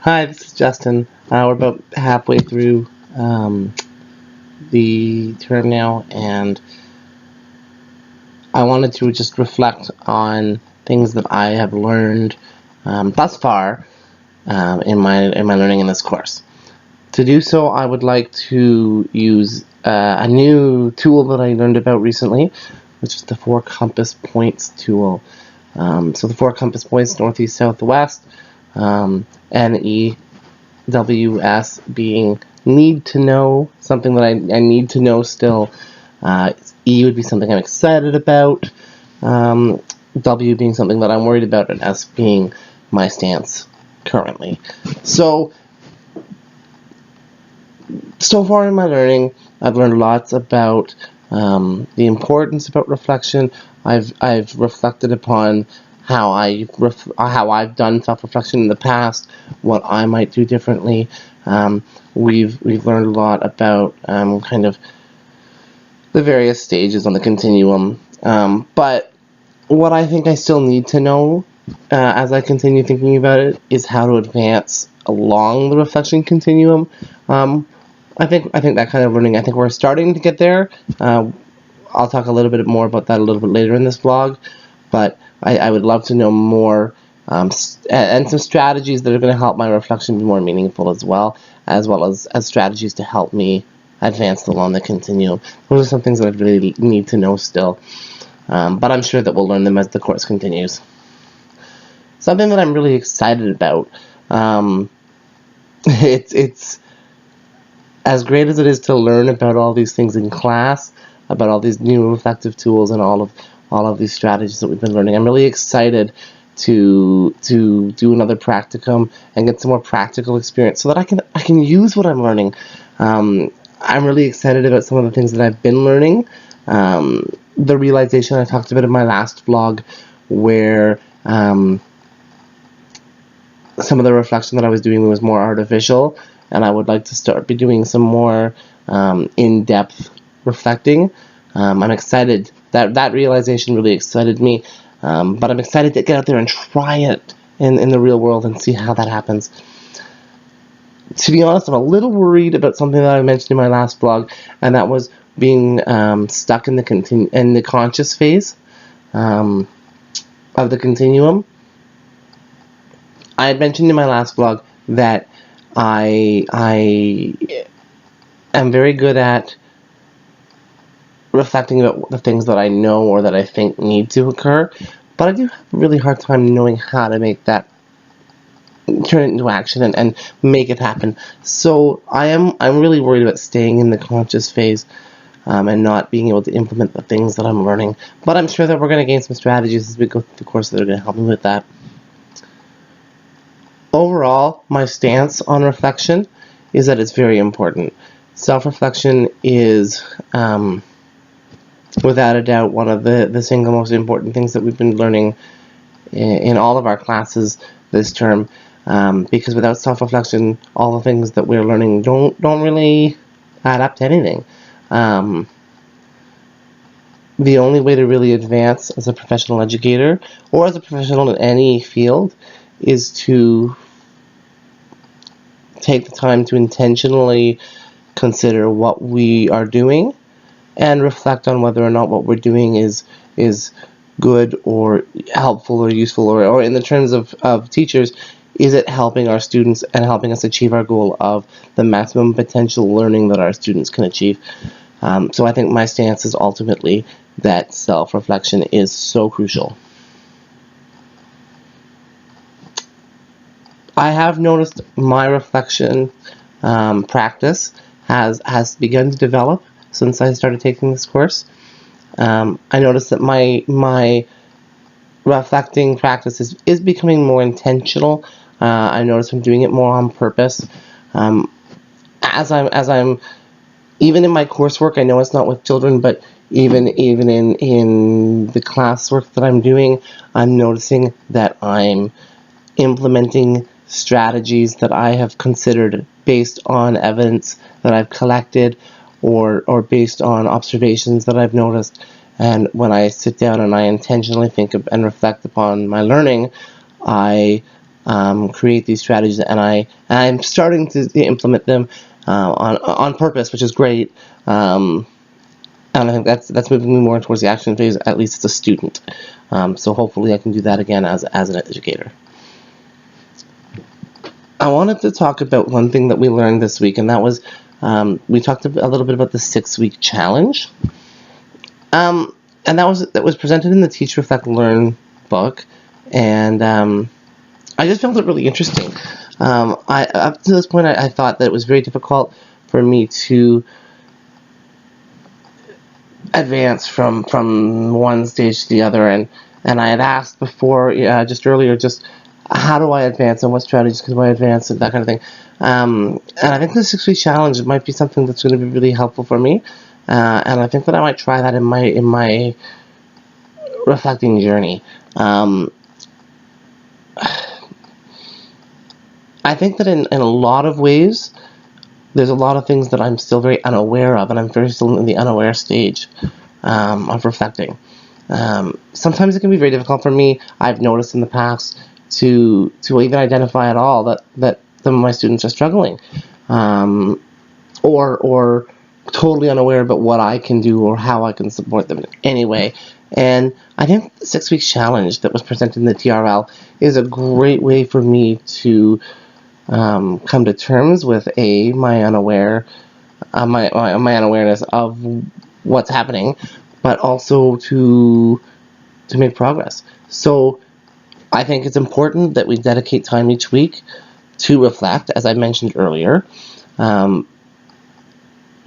Hi, this is Justin. We're about halfway through um, the term now, and I wanted to just reflect on things that I have learned thus far in my learning in this course. To do so, I would like to use a new tool that I learned about recently, which is the Four Compass Points tool. So the Four Compass Points, northeast, south, west, NE WS being need to know, something that I need to know still. E would be something I'm excited about. W being something that I'm worried about, and S being my stance currently. So far in my learning, I've learned lots about the importance about reflection. I've reflected upon how I've done self-reflection in the past, what I might do differently. We've learned a lot about kind of the various stages on the continuum. But what I think I still need to know as I continue thinking about it is how to advance along the reflection continuum. I think that kind of learning, I think we're starting to get there. I'll talk a little bit more about that a little bit later in this vlog, but I would love to know more and some strategies that are going to help my reflection be more meaningful as well as strategies to help me advance along the continuum. Those are some things that I really need to know still, but I'm sure that we'll learn them as the course continues. Something that I'm really excited about. It's as great as it is to learn about all these things in class, about all these new reflective tools and all of these strategies that we've been learning. I'm really excited to do another practicum and get some more practical experience so that I can use what I'm learning. I'm really excited about some of the things that I've been learning. The realization I talked about in my last vlog, where some of the reflection that I was doing was more artificial, and I would like to be doing some more in-depth reflecting. I'm excited. That realization really excited me, but I'm excited to get out there and try it in the real world and see how that happens. To be honest, I'm a little worried about something that I mentioned in my last vlog, and that was being stuck in the conscious phase of the continuum. I had mentioned in my last vlog that I am very good at reflecting about the things that I know or that I think need to occur, but I do have a really hard time knowing how to make that turn it into action and make it happen. So I'm really worried about staying in the conscious phase and not being able to implement the things that I'm learning. But I'm sure that we're going to gain some strategies as we go through the course that are going to help me with that. Overall, my stance on reflection is that it's very important. Self-reflection is, without a doubt, one of the single most important things that we've been learning in all of our classes this term, because without self-reflection, all the things that we're learning don't really add up to anything. The only way to really advance as a professional educator, or as a professional in any field, is to take the time to intentionally consider what we are doing and reflect on whether or not what we're doing is good or helpful or useful, or in the terms of teachers, is it helping our students and helping us achieve our goal of the maximum potential learning that our students can achieve. So I think my stance is ultimately that self-reflection is so crucial. I have noticed my reflection practice has begun to develop since I started taking this course. I noticed that my reflecting practice is becoming more intentional. I notice I'm doing it more on purpose. As I'm even in my coursework, I know it's not with children, but even in the classwork that I'm doing, I'm noticing that I'm implementing strategies that I have considered based on evidence that I've collected or based on observations that I've noticed. And when I sit down and I intentionally think and reflect upon my learning, I create these strategies, and I'm starting to implement them on purpose, which is great. And I think that's moving me more towards the action phase, at least as a student. So hopefully I can do that again as an educator. I wanted to talk about one thing that we learned this week, and that was we talked a little bit about the 6-week challenge. And that was presented in the Teach, Reflect, Learn book, and I just found it really interesting. Up to this point, I thought that it was very difficult for me to advance from one stage to the other, and I had asked before, just earlier, just how do I advance and what strategies can I advance and that kind of thing. And I think the 6-week challenge might be something that's going to be really helpful for me, and I think that I might try that in my reflecting journey. I think that in a lot of ways, there's a lot of things that I'm still very unaware of, and I'm very still in the unaware stage of reflecting. Sometimes it can be very difficult for me, I've noticed in the past, to even identify at all that some of my students are struggling, or totally unaware about what I can do or how I can support them in any way. And I think the 6-week challenge that was presented in the TRL is a great way for me to come to terms with my unawareness of what's happening, but also to make progress. So I think it's important that we dedicate time each week to reflect, as I mentioned earlier.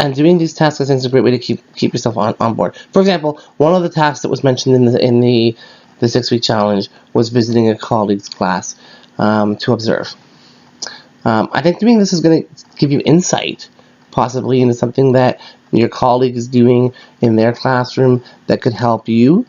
And doing these tasks, I think, is a great way to keep yourself on board. For example, one of the tasks that was mentioned in the 6-week challenge was visiting a colleague's class to observe. I think doing this is going to give you insight, possibly, into something that your colleague is doing in their classroom that could help you.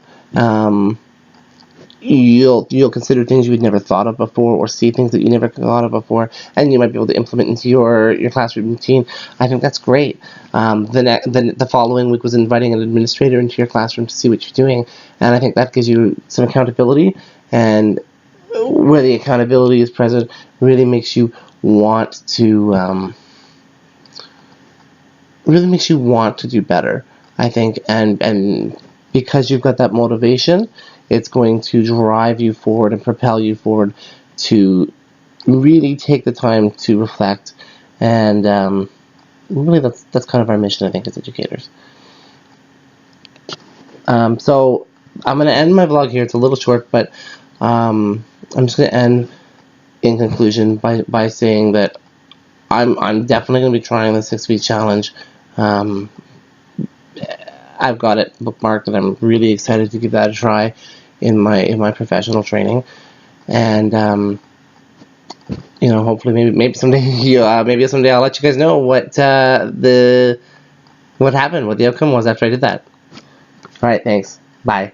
You'll consider things you had never thought of before, or see things that you never thought of before, and you might be able to implement into your classroom routine. I think that's great. The following week was inviting an administrator into your classroom to see what you're doing, and I think that gives you some accountability, and where the accountability is present, really makes you want to do better, I think, and because you've got that motivation, it's going to drive you forward and propel you forward to really take the time to reflect, and really that's kind of our mission, I think, as educators. So I'm going to end my vlog here. It's a little short, but I'm just going to end in conclusion by saying that I'm definitely going to be trying the 6-week challenge. I've got it bookmarked, and I'm really excited to give that a try in my professional training. And hopefully maybe someday I'll let you guys know what happened, what the outcome was after I did that. All right, thanks. Bye.